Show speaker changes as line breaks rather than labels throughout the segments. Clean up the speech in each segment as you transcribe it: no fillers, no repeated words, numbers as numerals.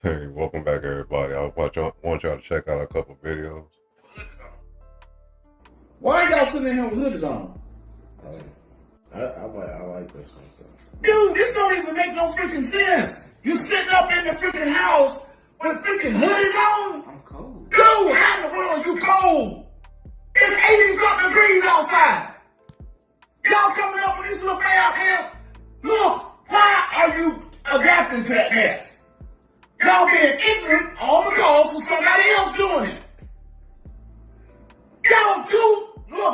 Hey, welcome back, everybody. Want y'all to check out a couple videos.
Why y'all sitting in here with hoodies on?
I like this one.
Dude, this don't even make no freaking sense. You sitting up in the freaking house with freaking hoodies on?
I'm cold.
Dude, how in the world are you cold? It's 80 something degrees outside. Y'all coming up with this little man out here? Look, why are you adapting to that mess? Y'all being ignorant all because of somebody else doing it.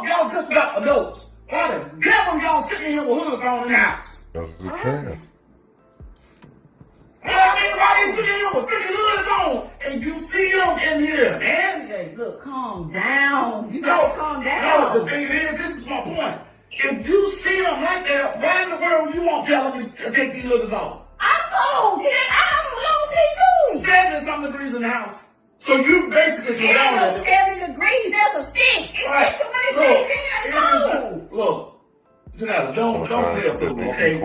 Y'all just about adults. Why the devil y'all sitting here with hoods on in the house?
Because it's a trend.
Why they sitting here with freaking hoods on and you see them in here, man?
Hey, look, calm down. You
No,
gotta calm down.
no, the thing is, this is my point. If you see them like that, why in the world you won't tell them to take these hoodies off?
I'm cold. Today, I don't see you.
70 something degrees in the house. So you basically can down
There's a 7 degrees. There's a 6. It's
Right.
6
Look,
degrees. It's cold.
look, Janelle, don't play a fool, okay?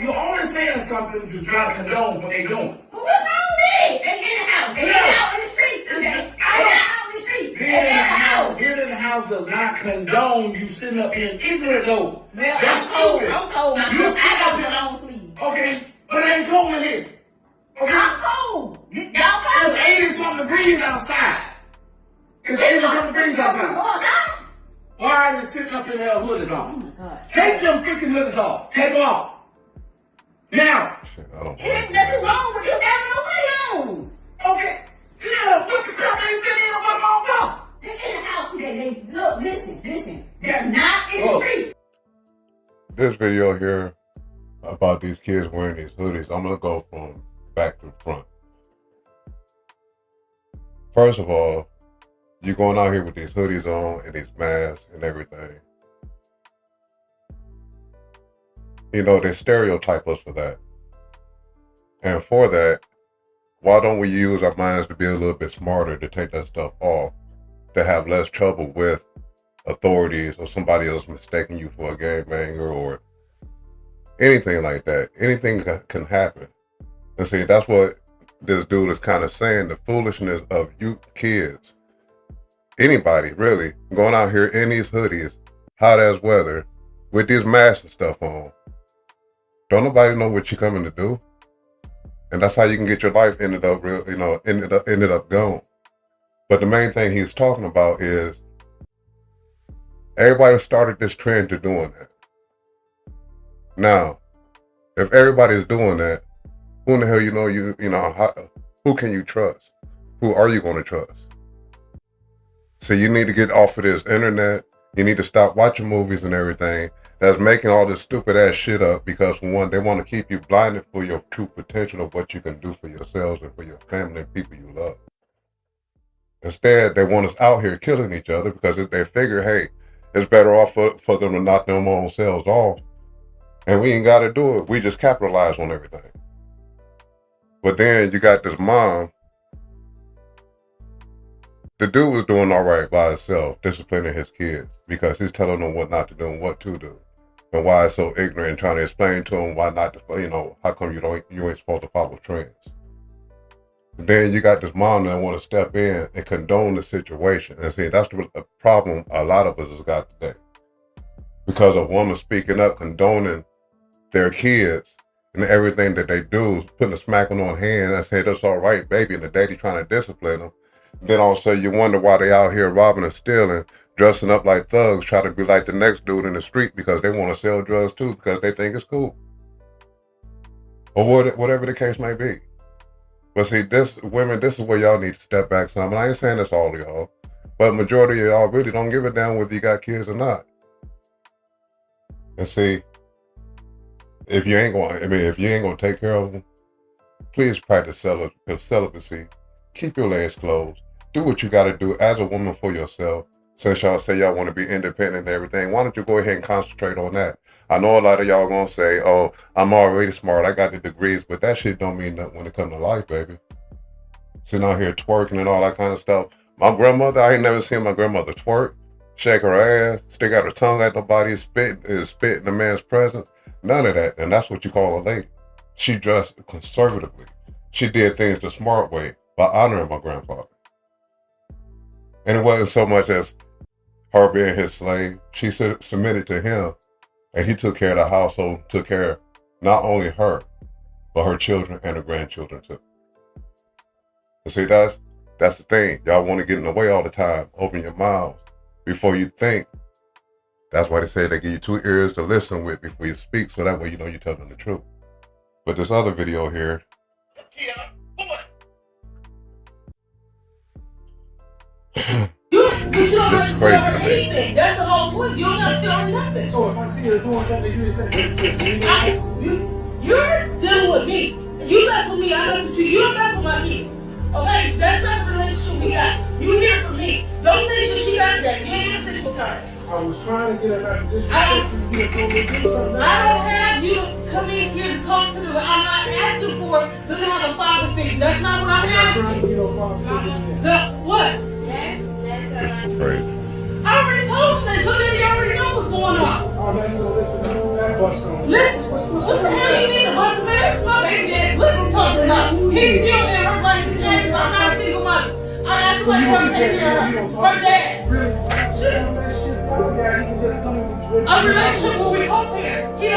You're only saying something to try to condone what they doing.
What's wrong with me? They in the house. They out in the street today. I'm out in the street. They in the house.
Being in the house does not condone you sitting up being ignorant though.
Well,
That's
I'm cold.
stupid.
I'm cold.
You
I
sit
got
up
my
here.
long sleeve.
Okay, but it ain't cold in here. Okay?
I'm cold. Y'all
It's
cold.
80 something degrees outside. It's 80 something degrees outside. Why are they sitting up in there with hoodies
Oh
on?
my God.
Take them freaking hoodies off. Take them off. Now.
Shit, I don't
There ain't
believe
nothing
that.
wrong with just having a hoodie on.
Okay. Yeah, what the crap they sitting here with them on for?
They in the house today. They look, listen. They're not in the
Look.
street.
This video here about these kids wearing these hoodies, I'm gonna go from back to front. First of all, you going out here with these hoodies on and these masks and everything. You know, they stereotype us for that. And for that, why don't we use our minds to be a little bit smarter to take that stuff off, to have less trouble with authorities or somebody else mistaking you for a gangbanger or anything like that. Anything can happen. And see, that's what this dude is kind of saying, the foolishness of you kids, anybody really, going out here in these hoodies, hot as weather, with these masks and stuff on. Don't nobody know what you're coming to do. And that's how you can get your life ended up gone. But the main thing he's talking about is everybody started this trend to doing that. Now, if everybody's doing that, who in the hell who can you trust? Who are you going to trust? So you need to get off of this internet. You need to stop watching movies and everything that's making all this stupid ass shit up because, for one, they want to keep you blinded for your true potential of what you can do for yourselves and for your family and people you love. Instead, they want us out here killing each other because they figure, hey, it's better off for them to knock them own selves off. And we ain't got to do it. We just capitalize on everything. But then you got this mom. The dude was doing all right by himself, disciplining his kids because he's telling them what not to do and what to do. And why it's so ignorant and trying to explain to them why not to, how come you ain't supposed to follow trends. Then you got this mom that want to step in and condone the situation. And see, that's the problem a lot of us has got today. Because a woman speaking up, condoning their kids and everything that they do, putting a smacking on hand and say, that's all right, baby, and the daddy trying to discipline them. Then also you wonder why they out here robbing and stealing, dressing up like thugs, trying to be like the next dude in the street because they want to sell drugs too because they think it's cool. Or whatever the case may be. But see, this is where y'all need to step back some. And I ain't saying this all of y'all, but majority of y'all really don't give a damn whether you got kids or not. And see, if you ain't gonna take care of them, please practice celibacy. Keep your legs closed. Do what you got to do as a woman for yourself. Since y'all say y'all want to be independent and everything, why don't you go ahead and concentrate on that? I know a lot of y'all gonna say, oh, I'm already smart, I got the degrees, but that shit don't mean nothing when it comes to life, baby. Sitting out here twerking and all that kind of stuff. My grandmother, I ain't never seen my grandmother twerk, shake her ass, stick out her tongue at nobody, spit in the man's presence. None of that. And that's what you call a lady. She dressed conservatively. She did things the smart way by honoring my grandfather. And it wasn't so much as her being his slave. She submitted to him, and he took care of the household, took care of not only her, but her children and her grandchildren too. And see, that's the thing. Y'all want to get in the way all the time. Open your mouths before you think. That's why they say they give you 2 ears to listen with before you speak, so that way you know you're telling the truth. But this other video here,
But you don't
This
have
is
to
crazy
tell her
to me.
anything. That's the whole point. You don't have to tell her nothing.
So if I see her doing something, you say,
You're dealing with me. You mess with me, I mess with you. You don't mess with my kids. Okay? That's not the relationship we got. You hear from me. Don't say shit she got that. You ain't gonna say she tired.
I was trying to get her out of this.
I don't have you to come in here to talk to me. I'm not asking for them to have a father figure. That's not what I'm asking. No, what?
this is crazy.
I already told him that your daddy already know what's going on. Listen, what the hell you need to bust marriage? My baby daddy, what are you talking about? He's still in her right to stand. I'm not a single mother. I got somebody to take care of her. Her dad. Shit. A relationship where we co-parent. We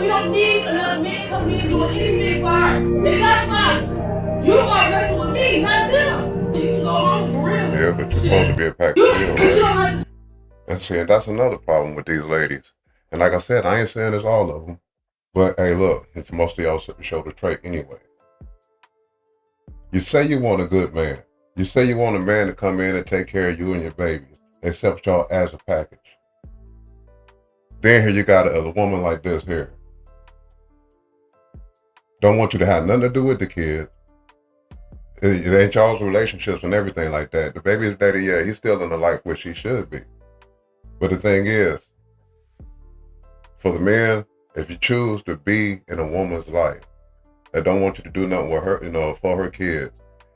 don't need another man coming in doing anything for her. They got mine. You are messing with me, not them. You can go home for real.
Yeah, but you're supposed to be a pack of
You
deal,
don't
right?
have to.
And see, that's another problem with these ladies. And like I said, I ain't saying it's all of them. But hey, look, it's most of y'all show the trait anyway. You say you want a good man. You say you want a man to come in and take care of you and your babies, accept y'all as a package. Then here you got a woman like this here. Don't want you to have nothing to do with the kid. It ain't y'all's relationships and everything like that. The baby's daddy, yeah, he's still in the life where she should be. But the thing is, for the men, if you choose to be in a woman's life that don't want you to do nothing with her, for her kids,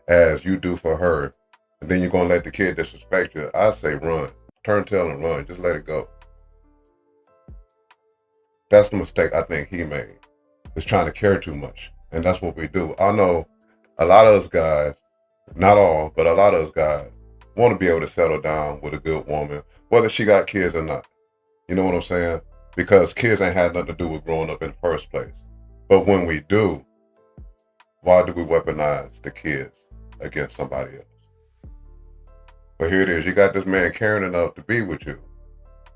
as you do for her, and then you're gonna let the kid disrespect you, I say run. Turn tail and run. Just let it go. That's the mistake I think he made. Is trying to care too much. And that's what we do. I know a lot of us guys, not all, but a lot of us guys want to be able to settle down with a good woman, whether she got kids or not. You know what I'm saying? Because kids ain't had nothing to do with growing up in the first place. But when we do, why do we weaponize the kids against somebody else? But here it is. You got this man caring enough to be with you.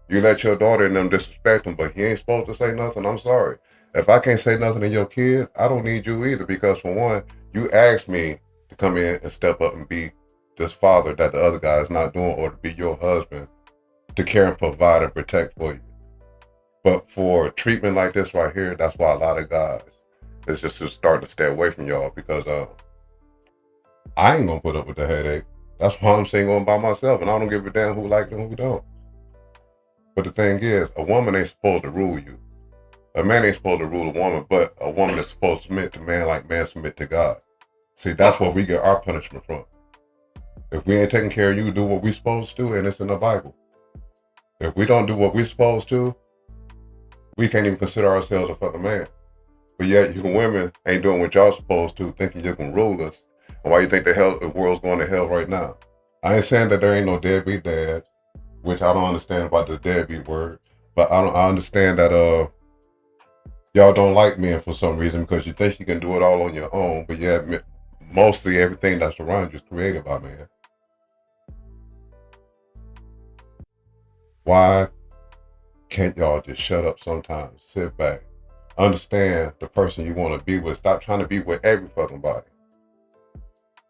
You let your daughter and them disrespect him, but he ain't supposed to say nothing. I'm sorry. If I can't say nothing to your kids, I don't need you either. Because for one, you asked me to come in and step up and be this father that the other guy is not doing, or to be your husband, to care and provide and protect for you. But for treatment like this right here, that's why a lot of guys is just starting to stay away from y'all, because I ain't gonna put up with the headache. That's why I'm single by myself, and I don't give a damn who like it and who don't. But the thing is, a woman ain't supposed to rule you. A man ain't supposed to rule a woman, but a woman is supposed to submit to man like man submit to God. See, that's where we get our punishment from. If we ain't taking care of you, do what we supposed to, and it's in the Bible. If we don't do what we supposed to, we can't even consider ourselves a fucking man. But yet, you women ain't doing what y'all supposed to, thinking you can rule us. And why you think the world's going to hell right now? I ain't saying that there ain't no deadbeat dads, which I don't understand about the deadbeat word. But I understand that y'all don't like men for some reason, because you think you can do it all on your own. But yet, mostly everything that's around you is created by man. Why can't y'all just shut up sometimes, sit back, understand the person you want to be with, stop trying to be with every fucking body.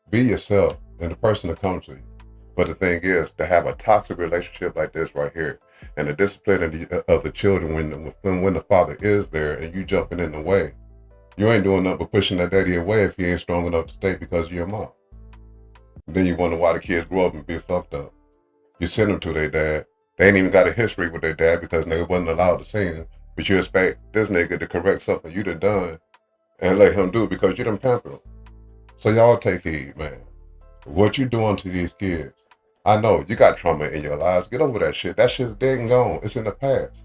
Be yourself and the person that comes to you. But the thing is, to have a toxic relationship like this right here, and the discipline of the children when the father is there and you jumping in the way, you ain't doing nothing but pushing that daddy away if he ain't strong enough to stay because of your mom. And then you wonder why the kids grow up and be fucked up. You send them to their dad. They ain't even got a history with their dad because they wasn't allowed to see him. But you expect this nigga to correct something you done and let him do it because you done pampered him. So y'all take heed, man. What you doing to these kids? I know you got trauma in your lives. Get over that shit. That shit's dead and gone. It's in the past.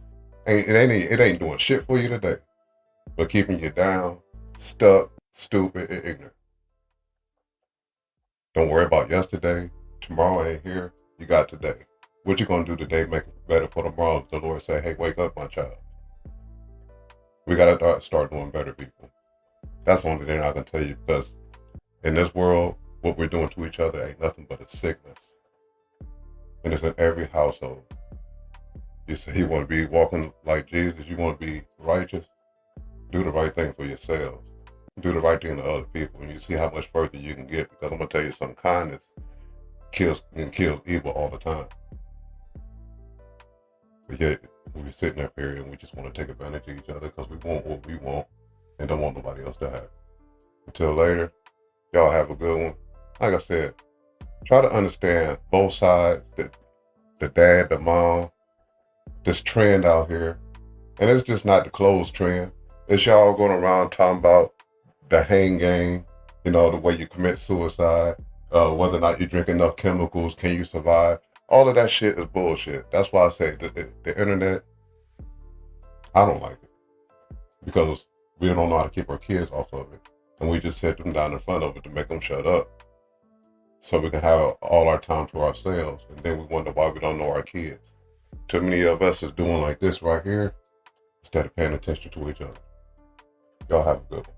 It ain't doing shit for you today, but keeping you down, stuck, stupid, and ignorant. Don't worry about yesterday. Tomorrow ain't here. You got today. What you gonna do today make it better for tomorrow? If the Lord say, hey, wake up, my child. We gotta start doing better, people. That's the only thing I can tell you, because in this world, what we're doing to each other ain't nothing but a sickness. And it's in every household. You say you want to be walking like Jesus, you want to be righteous, do the right thing for yourselves. Do the right thing to other people, and you see how much further you can get. Because I'm going to tell you something, kindness kills evil all the time. But yet, we're sitting up here and we just want to take advantage of each other because we want what we want and don't want nobody else to have it. Until later, y'all have a good one. Like I said, try to understand both sides, the dad, the mom, this trend out here. And it's just not the clothes trend. It's y'all going around talking about the hang game, you know, the way you commit suicide, whether or not you drink enough chemicals, can you survive? All of that shit is bullshit. That's why I say the internet, I don't like it. Because we don't know how to keep our kids off of it. And we just sit them down in front of it to make them shut up. So we can have all our time to ourselves. And then we wonder why we don't know our kids. Too many of us is doing like this right here instead of paying attention to each other. Y'all have a good one.